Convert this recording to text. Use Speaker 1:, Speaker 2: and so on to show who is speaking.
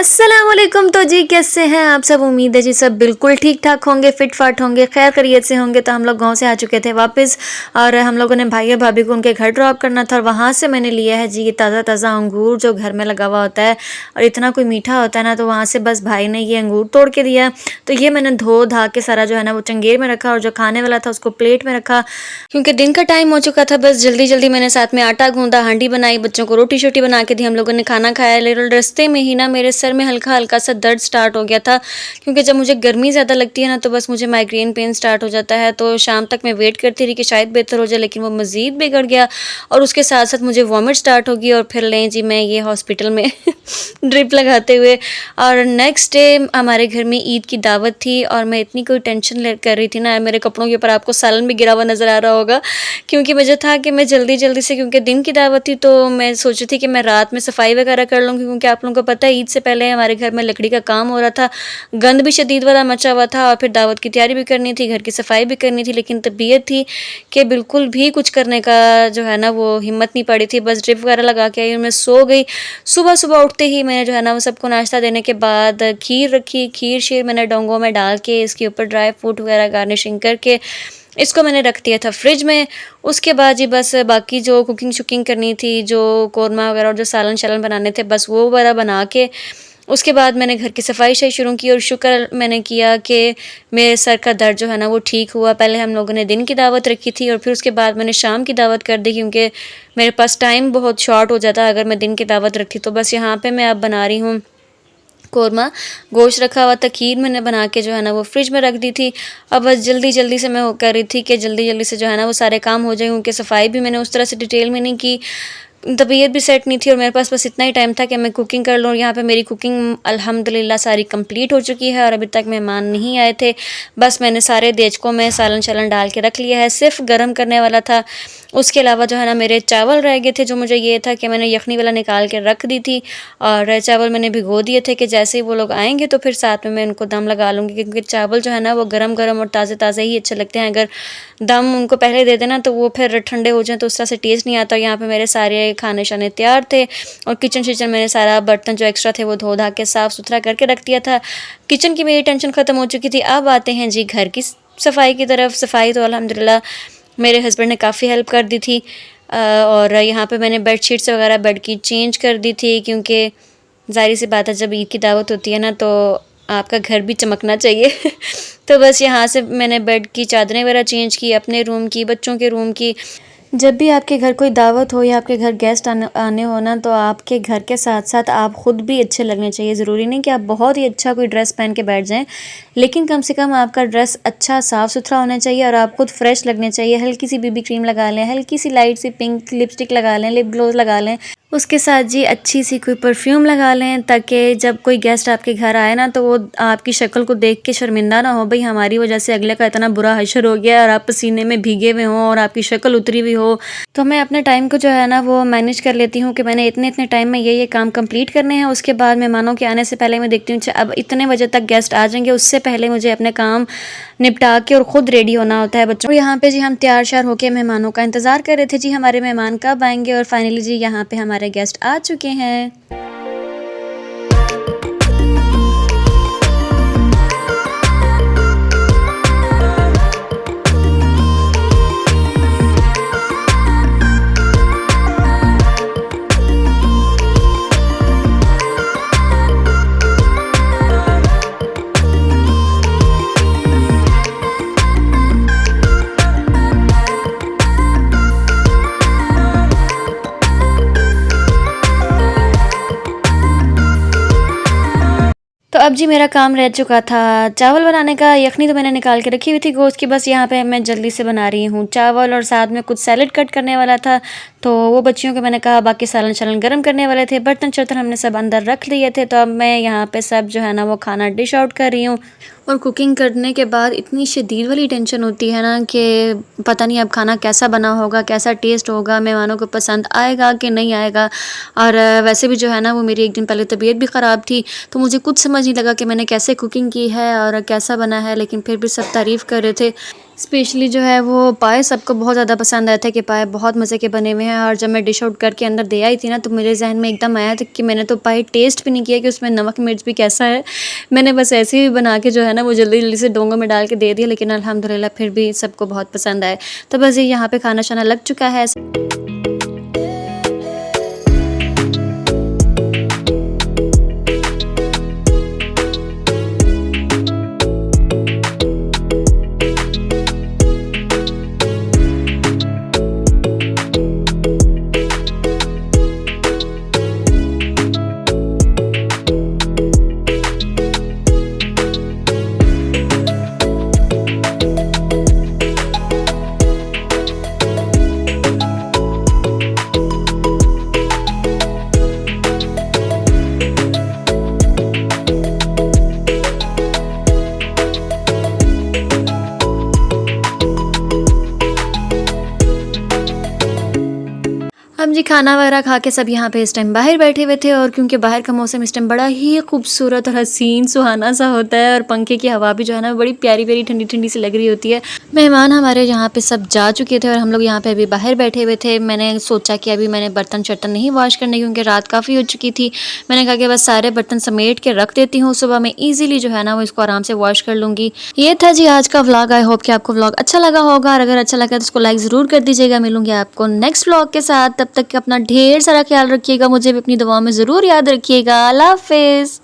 Speaker 1: अस्सलामुअलैकुम। तो जी कैसे हैं आप सब? उम्मीद है जी सब बिल्कुल ठीक ठाक होंगे, फिट फाट होंगे, खैर खैरियत से होंगे। तो हम लोग गांव से आ चुके थे वापस और हम लोगों ने भाई और भाभी को उनके घर ड्रॉप करना था और वहाँ से मैंने लिया है जी ये ताज़ा ताज़ा अंगूर जो घर में लगा हुआ होता है और इतना कोई मीठा होता है ना। तो वहाँ से बस भाई ने ये अंगूर तोड़ के दिया। तो ये मैंने धो धा के सारा जो है ना वो चंगेर में रखा और जो खाने वाला था उसको प्लेट में रखा, क्योंकि दिन का टाइम हो चुका था। बस जल्दी जल्दी मैंने साथ में आटा गूंदा, हांडी बनाई, बच्चों को रोटी शोटी बना के दी, हम लोगों ने खाना खाया। लेकिन रास्ते में ही ना मेरे सर में हल्का हल्का सा दर्द स्टार्ट हो गया था, क्योंकि जब मुझे गर्मी ज़्यादा लगती है ना तो बस मुझे माइग्रेन पेन स्टार्ट हो जाता है। तो शाम तक मैं वेट करती रही कि शायद बेहतर हो जाए, लेकिन वो मज़ीद बिगड़ गया और उसके साथ साथ मुझे वॉमिट स्टार्ट हो गई और फिर लें जी मैं ये हॉस्पिटल में ड्रिप लगाते हुए। और नेक्स्ट डे हमारे घर में ईद की दावत थी और मैं इतनी कोई टेंशन कर रही थी ना, मेरे कपड़ों के ऊपर आपको सालन भी गिरा हुआ नज़र आ रहा होगा, क्योंकि मुझे था कि मैं जल्दी जल्दी से, क्योंकि दिन की दावत थी तो मैं सोच रही थी कि मैं रात में सफाई वगैरह कर लूँगी, क्योंकि आप लोगों को पता है ईद से पहले हमारे घर में लकड़ी का काम हो रहा था, गंद भी शदीद वाला मचा हुआ था और फिर दावत की तैयारी भी करनी थी, घर की सफाई भी करनी थी। लेकिन तबीयत थी कि बिल्कुल भी कुछ करने का जो है ना वो हिम्मत नहीं पड़ी थी। बस ड्रिप वगैरह लगा के आई और मैं सो गई। सुबह सुबह उठते ही मैंने जो है ना वो सबको नाश्ता देने के बाद खीर रखी, खीर शीर मैंने डोंगों में डाल के इसके ऊपर ड्राई फ्रूट वगैरह गार्निशिंग करके इसको मैंने रख दिया था फ्रिज में। उसके बाद जी बस बाकी जो कुकिंग शुकिंग करनी थी, जो कौरमा वगैरह और जो सालन शालन बनाने थे, बस वो वगैरह बना के उसके बाद मैंने घर की सफाई शई शुरू की। और शुक्र मैंने किया कि मेरे सर का दर्द जो है ना वो ठीक हुआ। पहले हम लोगों ने दिन की दावत रखी थी और फिर उसके बाद मैंने शाम की दावत कर दी, क्योंकि मेरे पास टाइम बहुत शॉर्ट हो जाता अगर मैं दिन की दावत रखती। तो बस यहाँ पे मैं अब बना रही हूँ कौरमा, गोश्त रखा हुआ था, खीर मैंने बना के जो है ना वो फ्रिज में रख दी थी। अब बस जल्दी जल्दी से मैं वो कर रही थी कि जल्दी जल्दी से जो है ना वो सारे काम हो जाए, क्योंकि सफाई भी मैंने उस तरह से डिटेल में नहीं की, तबीयत भी सेट नहीं थी और मेरे पास बस इतना ही टाइम था कि मैं कुकिंग कर लूँ। यहाँ पे मेरी कुकिंग अल्हम्दुलिल्लाह सारी कंप्लीट हो चुकी है और अभी तक मेहमान नहीं आए थे। बस मैंने सारे देचकों में सालन शालन डाल के रख लिया है, सिर्फ गर्म करने वाला था। उसके अलावा जो है ना मेरे चावल रह गए थे, जो मुझे ये था कि मैंने यखनी वाला निकाल के रख दी थी और चावल मैंने भिगो दिए थे कि जैसे ही वो लोग आएंगे तो फिर साथ में मैं उनको दम लगा लूँगी, क्योंकि चावल जो है ना वो गरम गरम और ताज़े ताज़े ही अच्छे लगते हैं। अगर दम उनको पहले दे देना तो वो फिर ठंडे हो जाए तो उस तरह से टेस्ट नहीं आता। यहाँ पे मेरे सारे खाने शाने तैयार थे और किचन शिचन मैंने सारा बर्तन जो एक्स्ट्रा थे वो धो धा के साफ़ सुथरा करके रख दिया था। किचन की मेरी टेंशन ख़त्म हो चुकी थी। अब आते हैं जी घर की सफाई की तरफ। सफाई तो अल्हम्दुलिल्लाह मेरे हस्बैंड ने काफ़ी हेल्प कर दी थी और यहाँ पे मैंने बेड शीट्स वगैरह बेड की चेंज कर दी थी, क्योंकि ज़ाहिर सी बात है जब ईद की दावत होती है ना तो आपका घर भी चमकना चाहिए तो बस यहाँ से मैंने बेड की चादरें वगैरह चेंज की, अपने रूम की, बच्चों के रूम की। जब भी आपके घर कोई दावत हो या आपके घर गेस्ट आने हो ना, तो आपके घर के साथ साथ आप ख़ुद भी अच्छे लगने चाहिए। ज़रूरी नहीं कि आप बहुत ही अच्छा कोई ड्रेस पहन के बैठ जाएं, लेकिन कम से कम आपका ड्रेस अच्छा साफ़ सुथरा होना चाहिए और आप खुद फ्रेश लगने चाहिए। हल्की सी बीबी क्रीम लगा लें, हल्की सी लाइट सी पिंक लिपस्टिक लगा लें, लिप ग्लोज लगा लें, उसके साथ जी अच्छी सी कोई परफ्यूम लगा लें, ताकि जब कोई गेस्ट आपके घर आए ना तो वो आपकी शक्ल को देख के शर्मिंदा ना हो, भाई हमारी वजह से अगले का इतना बुरा हशर हो गया और आप पसीने में भीगे हुए हों और आपकी शक्ल उतरी हुई हो। तो मैं अपने टाइम को जो है ना वो मैनेज कर लेती हूँ कि मैंने इतने इतने टाइम में ये काम कंप्लीट करने हैं। उसके बाद मेहमानों के आने से पहले मैं देखती हूँ अब इतने बजे तक गेस्ट आ जाएंगे, उससे पहले मुझे अपने काम निपटा के और ख़ुद रेडी होना होता है बच्चों। और यहाँ पे जी हम तैयार श्यार होकर मेहमानों का इंतज़ार कर रहे थे जी हमारे मेहमान कब आएंगे, और फाइनली जी यहाँ पे हमारे गेस्ट आ चुके हैं। तो अब जी मेरा काम रह चुका था चावल बनाने का। यखनी तो मैंने निकाल के रखी हुई थी गोश्त की, बस यहाँ पे मैं जल्दी से बना रही हूँ चावल और साथ में कुछ सैलेड कट करने वाला था, तो वो बच्चियों के मैंने कहा बाकी सालन शालन गर्म करने वाले थे। बर्तन शर्तन हमने सब अंदर रख लिए थे, तो अब मैं यहाँ पे सब जो है ना वो खाना डिश आउट कर रही हूँ। और कुकिंग करने के बाद इतनी शदीद वाली टेंशन होती है ना कि पता नहीं अब खाना कैसा बना होगा, कैसा टेस्ट होगा, मेहमानों को पसंद आएगा कि नहीं आएगा। और वैसे भी जो है ना वो मेरी एक दिन पहले तबीयत भी ख़राब थी, तो मुझे कुछ समझ नहीं लगा कि मैंने कैसे कुकिंग की है और कैसा बना है, लेकिन फिर भी सब तारीफ़ कर रहे थे। स्पेशली जो है वो पाए सबको बहुत ज़्यादा पसंद आया था कि पाए बहुत मज़े के बने हुए हैं। और जब मैं डिश आउट करके अंदर दे आई थी ना, तो मेरे ज़हन में एकदम आया था कि मैंने तो पाए टेस्ट भी नहीं किया कि उसमें नमक मिर्च भी कैसा है। मैंने बस ऐसे ही बना के जो है ना वो जल्दी-जल्दी से डोंगों में डाल के दे दिया, लेकिन अल्हम्दुलिल्लाह फिर भी सबको बहुत पसंद आए। तो बस ये यहाँ पे खाना-शाना लग चुका है। हम जी खाना वगैरह खा के सब यहाँ पे इस टाइम बाहर बैठे हुए थे। और क्योंकि बाहर का मौसम इस टाइम बड़ा ही खूबसूरत और हसीन सुहाना सा होता है, और पंखे की हवा भी जो है ना बड़ी प्यारी प्यारी ठंडी ठंडी सी लग रही होती है। मेहमान हमारे यहाँ पे सब जा चुके थे और हम लोग यहाँ पे अभी बाहर बैठे हुए थे। मैंने सोचा कि अभी मैंने बर्तन शर्तन नहीं वॉश करने, क्योंकि रात काफ़ी हो चुकी थी। मैंने कहा कि बस सारे बर्तन समेट के रख देती हूँ, सुबह में ईजिली जो है ना वो इसको आराम से वॉश कर लूँगी। ये था जी आज का व्लॉग। आई होप कि आपको व्लॉग अच्छा लगा होगा, और अगर अच्छा लगा तो उसको लाइक ज़रूर कर दीजिएगा। मिलूंगी आपको नेक्स्ट व्लॉग के साथ, तब तक अपना ढेर सारा ख्याल रखिएगा, मुझे भी अपनी दुआओं में ज़रूर याद रखिएगा। अल्लाह हाफिज़।